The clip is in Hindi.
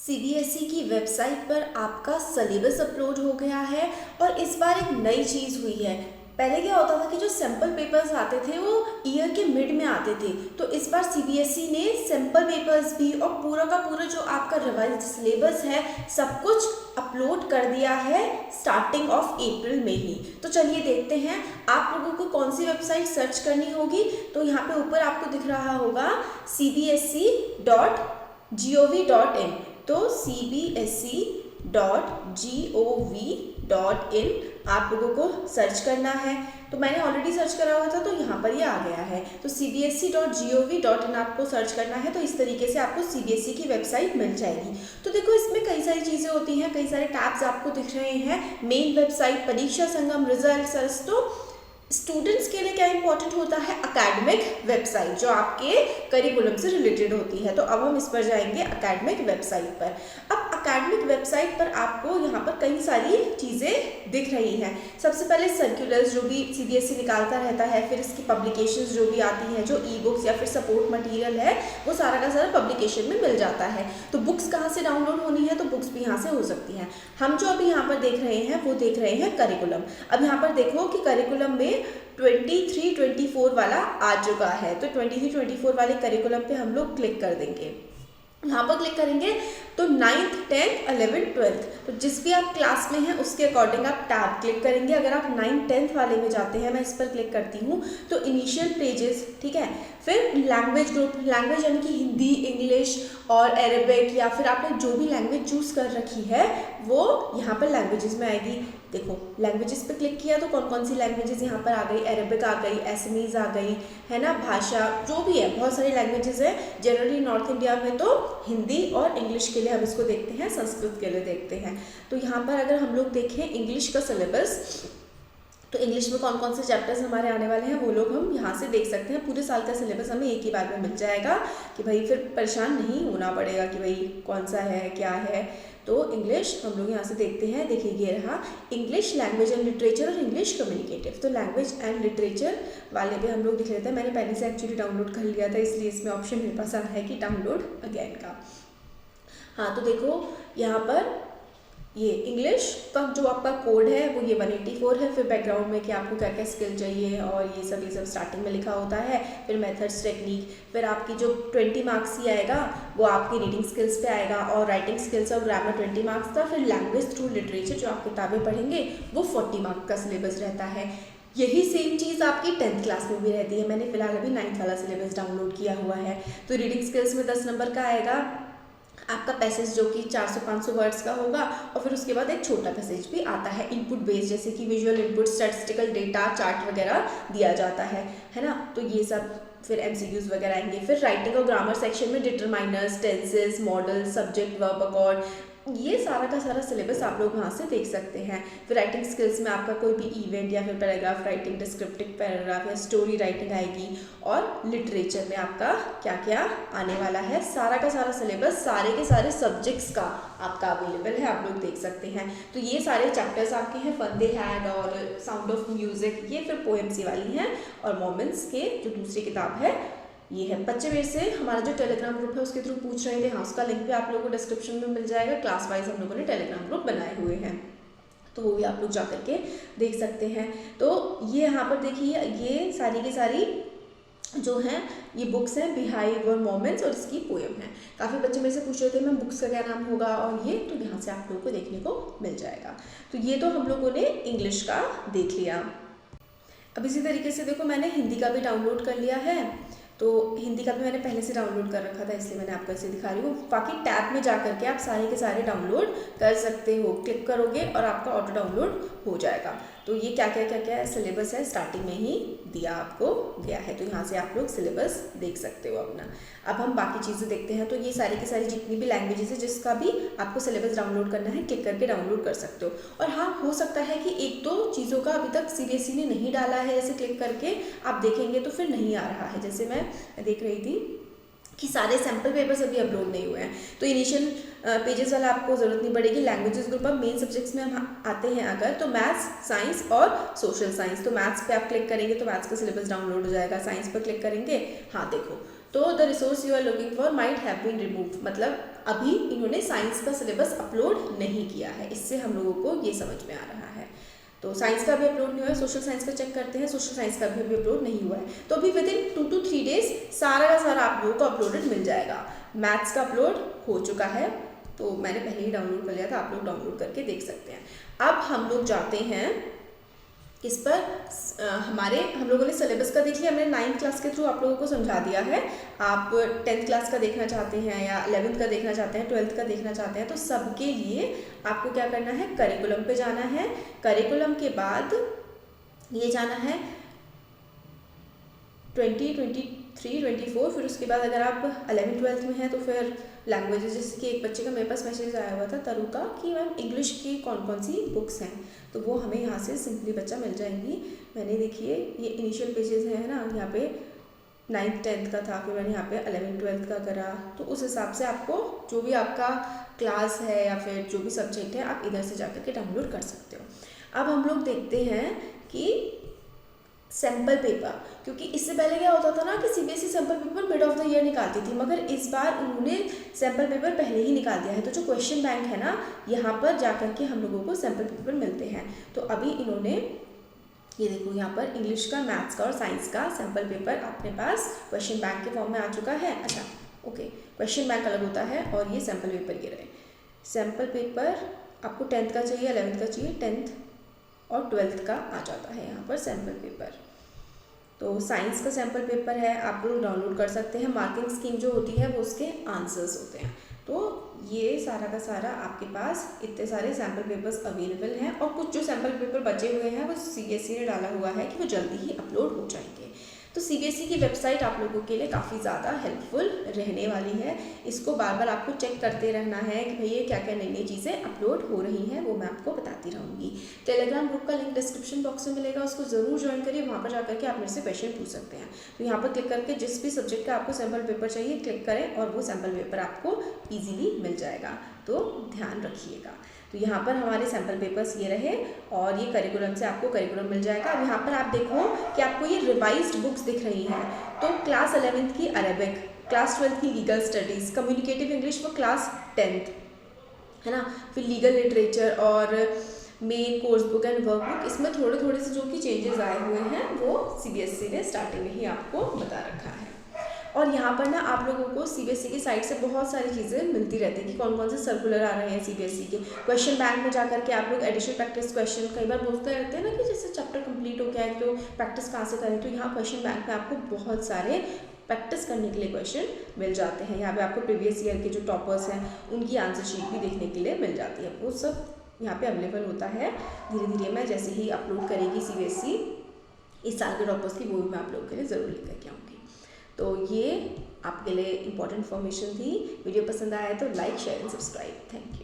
सीबीएसई की वेबसाइट पर आपका सिलेबस अपलोड हो गया है और इस बार एक नई चीज़ हुई है। पहले क्या होता था कि जो सैम्पल पेपर्स आते थे वो ईयर के मिड में आते थे, तो इस बार सीबीएसई ने सैम्पल पेपर्स भी और पूरा का पूरा जो आपका रिवाइज सिलेबस है सब कुछ अपलोड कर दिया है स्टार्टिंग ऑफ अप्रैल में ही। तो चलिए देखते हैं आप लोगों को कौन सी वेबसाइट सर्च करनी होगी। तो यहाँ पे ऊपर आपको दिख रहा होगा cbse.gov.in। तो cbse.gov.in आप लोगों को सर्च करना है। तो मैंने ऑलरेडी सर्च करा हुआ था तो यहाँ पर ये आ गया है। तो cbse.gov.in आपको सर्च करना है। तो इस तरीके से आपको सीबीएसई की वेबसाइट मिल जाएगी। तो देखो इसमें कई सारी चीज़ें होती हैं, कई सारे टैब्स आपको दिख रहे हैं। मेन वेबसाइट, परीक्षा संगम, रिजल्ट्स। तो स्टूडेंट्स के लिए क्या इंपॉर्टेंट होता है, एकेडमिक वेबसाइट जो आपके करिकुलम से रिलेटेड होती है। तो अब हम इस पर जाएंगे एकेडमिक वेबसाइट पर। अब एकेडमिक वेबसाइट पर आपको यहाँ पर कई सारी चीज़ें दिख रही हैं। सबसे पहले सर्कुलर्स जो भी सीबीएसई निकालता रहता है, फिर इसकी पब्लिकेशंस जो भी आती हैं, जो ई बुक्स या फिर सपोर्ट मटेरियल है, वो सारा का सारा पब्लिकेशन में मिल जाता है। तो बुक्स कहाँ से डाउनलोड होनी है, तो बुक्स भी यहाँ से हो सकती हैं। हम जो अभी यहाँ पर देख रहे हैं वो देख रहे हैं करिकुलम। अब यहाँ पर देखो कि करिकुलम में 23-24 वाला आ चुका है। तो 23-24 वाले करिकुलम पे हम लोग क्लिक कर देंगे। यहाँ पर क्लिक करेंगे तो 9th 10th 11th 12th, तो जिस भी आप क्लास में हैं उसके अकॉर्डिंग आप टैब क्लिक करेंगे। अगर आप 9th 10th वाले में जाते हैं, मैं इस पर क्लिक करती हूँ, तो इनिशियल पेजेस, ठीक है। फिर लैंग्वेज ग्रुप, लैंग्वेज यानी कि हिंदी, इंग्लिश और अरेबिक, या फिर आपने जो भी लैंग्वेज चूज़ कर रखी है वो यहाँ पर लैंग्वेजेस में आएगी। देखो लैंग्वेजेस पे क्लिक किया तो कौन कौन सी लैंग्वेजेस यहाँ पर आ गई, अरेबिक आ गई, एसमीज आ गई, है ना, भाषा जो भी है, बहुत सारी लैंग्वेजेस हैं। जनरली नॉर्थ इंडिया में तो हिंदी और इंग्लिश के लिए हम इसको देखते हैं, संस्कृत के लिए देखते हैं। तो यहाँ पर अगर हम लोग देखें इंग्लिश का सिलेबस, तो इंग्लिश में कौन कौन से चैप्टर्स हमारे आने वाले हैं वो लोग हम यहाँ से देख सकते हैं। पूरे साल का सिलेबस हमें एक ही बार में मिल जाएगा कि भाई फिर परेशान नहीं होना पड़ेगा कि भाई कौन सा है क्या है। तो इंग्लिश हम लोग यहाँ से देखते हैं। देखिए ये रहा इंग्लिश लैंग्वेज एंड लिटरेचर और इंग्लिश कम्युनिकेटिव। तो लैंग्वेज एंड लिटरेचर वाले पे हम लोग देख लेते हैं। मैंने पहले से एक्चुअली डाउनलोड कर लिया था, इसलिए इसमें ऑप्शन मेरे पास आ रहा है कि डाउनलोड अगेन का। हाँ, तो देखो यहाँ पर ये इंग्लिश का जो आपका कोड है वो ये 184 है। फिर बैकग्राउंड में कि आपको क्या क्या स्किल चाहिए और ये सब स्टार्टिंग में लिखा होता है। फिर मेथड्स, टेक्निक, फिर आपकी जो 20 मार्क्स ही आएगा वो आपकी रीडिंग स्किल्स पे आएगा, और राइटिंग स्किल्स और ग्रामर 20 मार्क्स का। फिर लैंग्वेज थ्रू लिटरेचर जो आप किताबें पढ़ेंगे वो 40 मार्क्स का सिलेबस रहता है। यही सेम चीज़ आपकी 10th क्लास में भी रहती है। मैंने फिलहाल अभी 9th वाला सिलेबस डाउनलोड किया हुआ है। तो रीडिंग स्किल्स में 10 नंबर का आएगा आपका पैसेज जो कि 400-500 वर्ड्स का होगा, और फिर उसके बाद एक छोटा पैसेज भी आता है इनपुट बेस्ड, जैसे कि visual input, statistical data, chart वगैरह दिया जाता है ना। तो ये सब फिर एमसीक्यूज वगैरह आएंगे। फिर राइटिंग और ग्रामर सेक्शन में determiners, tenses, model, subject, verb, accord, ये सारा का सारा सिलेबस आप लोग वहाँ से देख सकते हैं। फिर राइटिंग स्किल्स में आपका कोई भी इवेंट या फिर पैराग्राफ राइटिंग, डिस्क्रिप्टिव पैराग्राफ या स्टोरी राइटिंग आएगी। और लिटरेचर में आपका क्या क्या आने वाला है, सारा का सारा सिलेबस सारे के सारे सब्जेक्ट्स का आपका अवेलेबल है, आप लोग देख सकते हैं। तो ये सारे चैप्टर्स आपके हैं, फन दे हैड और साउंड ऑफ म्यूजिक, ये फिर पोएम्स वाली हैं। और मोमेंट्स के जो दूसरी किताब है ये है। बच्चे मेरे से हमारा जो टेलीग्राम ग्रुप है उसके थ्रू पूछ रहे थे, हाँ उसका लिंक भी आप लोगों को डिस्क्रिप्शन में मिल जाएगा। क्लास वाइज हम लोगों ने टेलीग्राम ग्रुप बनाए हुए हैं, तो वो भी आप लोग जा करके देख सकते हैं। तो ये यहाँ पर देखिए ये सारी की सारी जो हैं ये बुक्स हैं, बिहाइव और मोमेंट्स, और इसकी पोएम है। काफ़ी बच्चे मेरे से पूछ रहे थे मैम बुक्स का क्या नाम होगा, और ये तो यहाँ से आप लोगों को देखने को मिल जाएगा। तो ये तो हम लोगों ने इंग्लिश का देख लिया। अब इसी तरीके से देखो मैंने हिंदी का भी डाउनलोड कर लिया है। तो हिंदी का भी मैंने पहले से डाउनलोड कर रखा था, इसलिए मैंने आपको ऐसे दिखा रही हूँ। बाकी टैब में जा करके आप सारे के सारे डाउनलोड कर सकते हो, क्लिक करोगे और आपका ऑटो डाउनलोड हो जाएगा। तो ये क्या क्या सिलेबस है स्टार्टिंग में ही दिया आपको गया है, तो यहाँ से आप लोग सिलेबस देख सकते हो अपना। अब हम बाकी चीज़ें देखते हैं। तो ये सारी की सारी जितनी भी लैंग्वेजेस है जिसका भी आपको सिलेबस डाउनलोड करना है, क्लिक करके डाउनलोड कर सकते हो। और हाँ, हो सकता है कि एक दो चीज़ों का अभी तक सीबीएसई ने नहीं डाला है, जैसे क्लिक करके आप देखेंगे तो फिर नहीं आ रहा है। जैसे मैं देख रही थी कि सारे सैम्पल पेपर्स अभी अपलोड नहीं हुए हैं, तो इनिशियल पेजेस वाला आपको ज़रूरत नहीं पड़ेगी। लैंग्वेजेस ग्रुप अब मेन सब्जेक्ट्स में हम आते हैं अगर, तो मैथ्स, साइंस और सोशल साइंस। तो मैथ्स पे आप क्लिक करेंगे तो मैथ्स का सिलेबस डाउनलोड हो जाएगा। साइंस पर क्लिक करेंगे, हाँ देखो, तो the resource you are looking for might have been remove, मतलब अभी इन्होंने साइंस का सिलेबस अपलोड नहीं किया है, इससे हम लोगों को ये समझ में आ रहा है। तो साइंस का भी अपलोड नहीं हुआ है, सोशल साइंस का चेक करते हैं, सोशल साइंस का भी अभी अपलोड नहीं हुआ है। तो अभी विद इन 2 to 3 डेज सारा का सारा आप लोगों को अपलोडेड मिल जाएगा। मैथ्स का अपलोड हो चुका है, तो मैंने पहले ही डाउनलोड कर लिया था, आप लोग डाउनलोड करके देख सकते हैं। अब हम लोग जाते हैं इस पर, हम लोगों ने सिलेबस का देख लिया, हमने 9th क्लास के थ्रू आप लोगों को समझा दिया है। आप 10th क्लास का देखना चाहते हैं या 11th का देखना चाहते हैं, 12th का देखना चाहते हैं, तो सबके लिए आपको क्या करना है, करिकुलम पे जाना है। करिकुलम के बाद ये जाना है 20, 23, 24, फिर उसके बाद अगर आप 11th 12th में हैं तो फिर लैंग्वेजेस, जैसे कि एक बच्चे का मेरे पास मैसेज आया हुआ था तरु का कि मैम इंग्लिश की कौन कौन सी बुक्स हैं, तो वो हमें यहाँ से सिंपली बच्चा मिल जाएंगी। मैंने देखिए ये इनिशियल पेजेस हैं ना, यहाँ पे 9th 10th का था, फिर मैंने यहाँ पे 11th 12th का करा, तो उस हिसाब से आपको जो भी आपका क्लास है या फिर जो भी सब्जेक्ट है आप इधर से जाकर के डाउनलोड कर सकते हो। अब हम लोग देखते हैं कि सैम्पल पेपर, क्योंकि इससे पहले क्या होता था ना कि CBSE sample paper mid of the year निकालती थी, मगर इस बार उन्होंने सैम्पल पेपर पहले ही निकाल दिया है। तो जो क्वेश्चन बैंक है ना, यहाँ पर जाकर के हम लोगों को सैम्पल पेपर मिलते हैं। तो अभी इन्होंने ये देखो, यहाँ पर इंग्लिश का, मैथ्स का और साइंस का सैम्पल पेपर अपने पास क्वेश्चन बैंक के फॉर्म में आ चुका है। अच्छा ओके, क्वेश्चन बैंक अलग होता है और ये सैम्पल पेपर, ये रहे सैम्पल पेपर। आपको 10th का चाहिए, 11th का चाहिए, 10th और 12th का आ जाता है यहाँ पर सैम्पल पेपर। तो साइंस का सैम्पल पेपर है, आप लोग डाउनलोड कर सकते हैं। मार्किंग स्कीम जो होती है वो उसके आंसर्स होते हैं। तो ये सारा का सारा आपके पास इतने सारे सैम्पल पेपर्स अवेलेबल हैं, और कुछ जो सैम्पल पेपर बचे हुए हैं वो सीबीएसई ने डाला हुआ है कि वो जल्दी ही अपलोड हो जाएंगे। तो सीबीएसई की वेबसाइट आप लोगों के लिए काफ़ी ज़्यादा हेल्पफुल रहने वाली है। इसको बार बार आपको चेक करते रहना है कि भैया क्या क्या नई नई चीज़ें अपलोड हो रही हैं, वो मैं आपको बताती रहूँगी। टेलीग्राम ग्रुप का लिंक डिस्क्रिप्शन बॉक्स में मिलेगा, उसको ज़रूर ज्वाइन करिए। वहाँ पर जाकर के आप मेरे से क्वेश्चन पूछ सकते हैं। तो यहाँ पर क्लिक करके जिस भी सब्जेक्ट का आपको सैम्पल पेपर चाहिए क्लिक करें, और वो सैम्पल पेपर आपको ईजिली मिल जाएगा। तो ध्यान रखिएगा। तो यहाँ पर हमारे सैम्पल पेपर्स ये रहे, और ये करिकुलम से आपको करिकुलम मिल जाएगा। अब यहाँ पर आप देखो कि आपको ये रिवाइज्ड बुक्स दिख रही हैं। तो क्लास 11th की अरेबिक, क्लास 12th की legal studies, communicative English for class 10th है ना, फिर लीगल लिटरेचर और main course book and work book. इसमें थोड़े थोड़े से जो कि चेंजेस आए हुए हैं वो सीबीएसई ने स्टार्टिंग में ही आपको बता रखा है। और यहाँ पर ना आप लोगों को सीबीएसई की साइट से बहुत सारी चीज़ें मिलती रहती हैं कि कौन कौन से सर्कुलर आ रहे हैं सीबीएसई के। क्वेश्चन बैंक में जाकर के आप लोग एडिशनल प्रैक्टिस क्वेश्चन, कई बार बोलते रहते हैं ना कि जैसे चैप्टर कंप्लीट हो गया है तो प्रैक्टिस कहाँ से करें, तो यहाँ क्वेश्चन बैंक में आपको बहुत सारे प्रैक्टिस करने के लिए क्वेश्चन मिल जाते हैं। यहाँ पे आपको प्रीवियस ईयर के जो टॉपर्स हैं उनकी आंसर शीट भी देखने के लिए मिल जाती है। वो सब यहाँ पे अवेलेबल होता है। धीरे धीरे मैं जैसे ही अपलोड करेगी सीबीएसई इस साल के टॉपर्स की, वो भी मैं आप लोगों के लिए ज़रूर लेकर के आऊँगी। तो ये आपके लिए इम्पॉर्टेंट इन्फॉर्मेशन थी। वीडियो पसंद आया तो like, share and subscribe. Thank you.